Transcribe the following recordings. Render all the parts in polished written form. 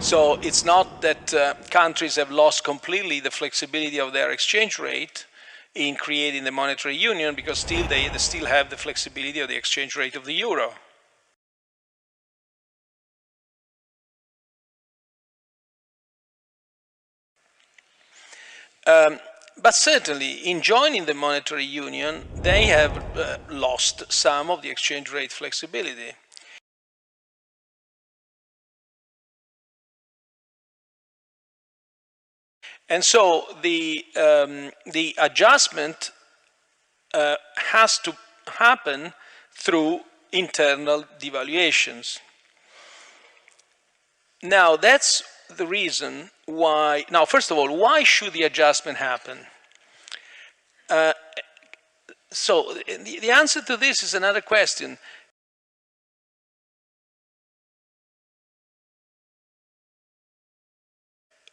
So it's not that countries have lost completely the flexibility of their exchange rate in creating the monetary union, because they still have the flexibility of the exchange rate of the euro. But certainly, in joining the monetary union, they have lost some of the exchange rate flexibility. And so the adjustment has to happen through internal devaluations. Now, that's the reason why. Now, first of all, why should the adjustment happen? So the answer to this is another question.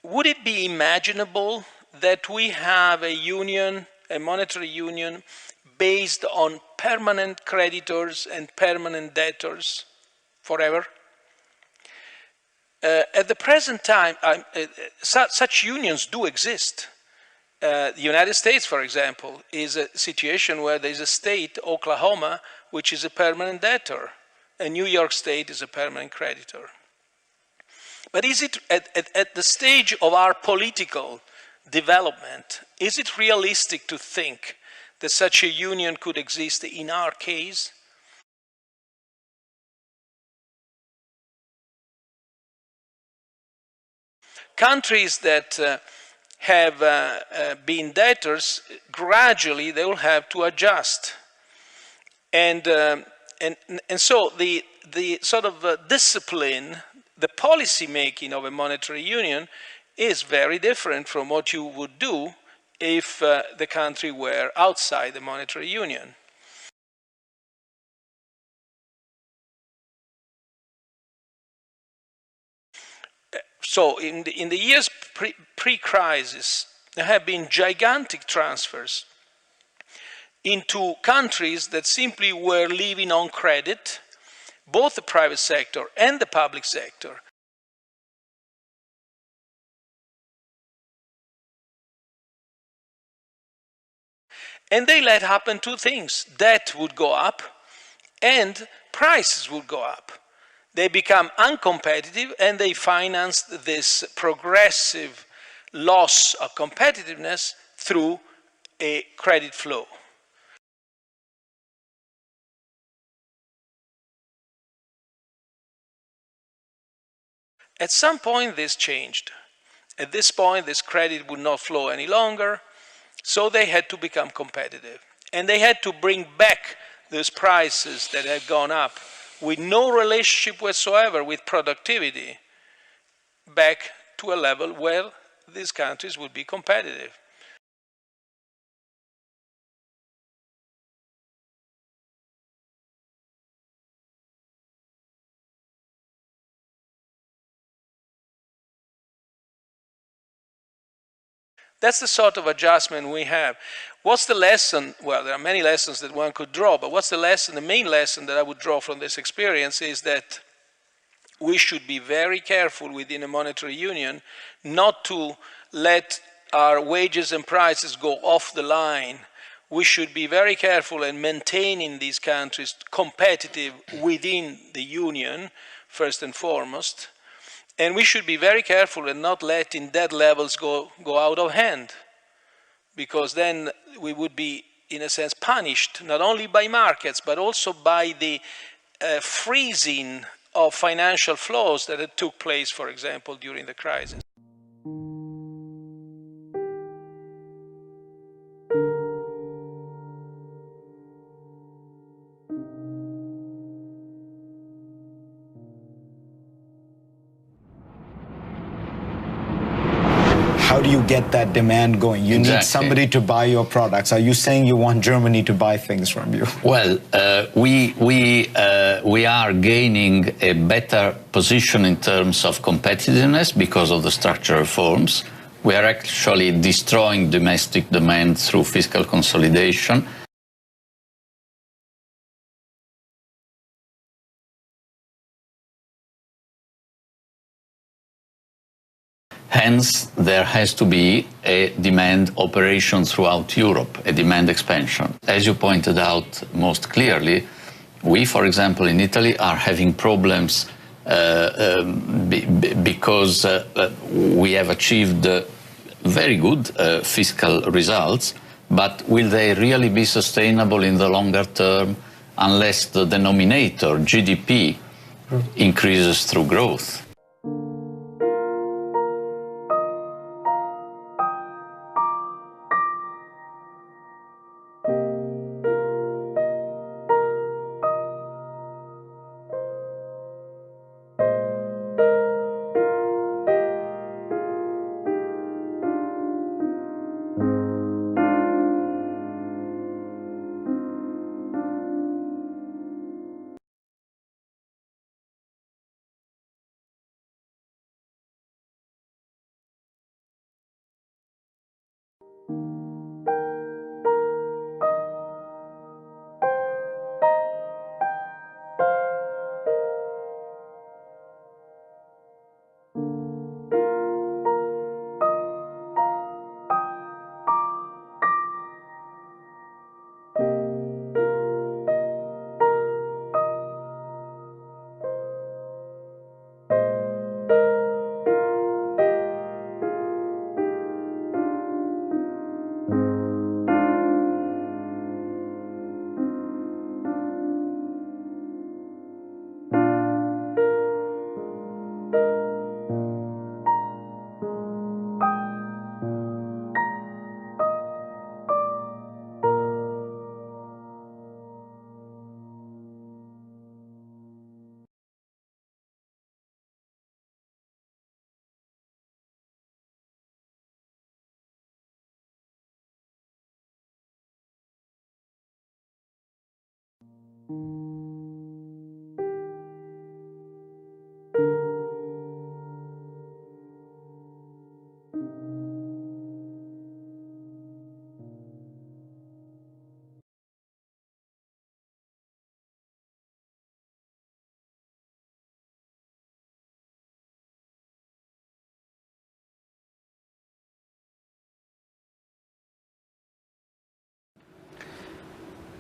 Would it be imaginable that we have a union, a monetary union, based on permanent creditors and permanent debtors forever? At the present time, such unions do exist. The United States, for example, is a situation where there is a state, Oklahoma, which is a permanent debtor, and New York State is a permanent creditor. But is it, at the stage of our political development, is it realistic to think that such a union could exist in our case? Countries that have been debtors, gradually they will have to adjust. And so the sort of discipline, the policy making of a monetary union is very different from what you would do if the country were outside the monetary union. So in the years pre-crisis, there have been gigantic transfers into countries that simply were living on credit, both the private sector and the public sector. And they let happen two things. Debt would go up and prices would go up. They become uncompetitive and they financed this progressive loss of competitiveness through a credit flow. At some point this changed. At this point this credit would not flow any longer, so they had to become competitive. And they had to bring back those prices that had gone up with no relationship whatsoever with productivity back to a level where these countries would be competitive. That's the sort of adjustment we have. What's the lesson? Well, there are many lessons that one could draw, but what's the lesson? The main lesson that I would draw from this experience is that we should be very careful within a monetary union not to let our wages and prices go off the line. We should be very careful in maintaining these countries competitive within the union, first and foremost. And we should be very careful in not letting debt levels go out of hand, because then we would be, in a sense, punished, not only by markets, but also by the freezing of financial flows that took place, for example, during the crisis. How do you get that demand going? You need somebody to buy your products. Are you saying you want Germany to buy things from you? Well, we are gaining a better position in terms of competitiveness because of the structural reforms. We are actually destroying domestic demand through fiscal consolidation. Hence, there has to be a demand operation throughout Europe, a demand expansion. As you pointed out most clearly, we, for example, in Italy are having problems because we have achieved very good fiscal results, but will they really be sustainable in the longer term unless the denominator, GDP, increases through growth?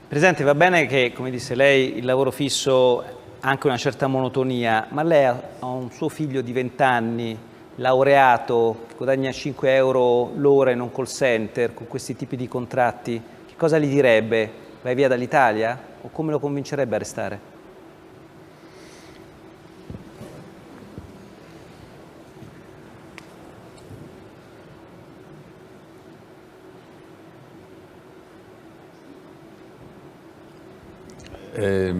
Presidente, va bene che, come disse lei, il lavoro fisso ha anche una certa monotonia, ma lei ha un suo figlio di 20 anni, laureato, che guadagna 5 euro l'ora in un call center, con questi tipi di contratti, che cosa gli direbbe? Vai via dall'Italia? O come lo convincerebbe a restare? È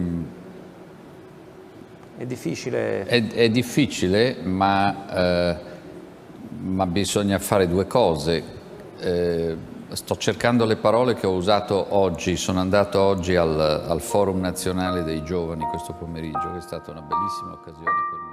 difficile? È difficile, ma bisogna fare due cose. Sto cercando le parole che ho usato oggi. Sono andato oggi al Forum Nazionale dei Giovani questo pomeriggio, che è stata una bellissima occasione per me.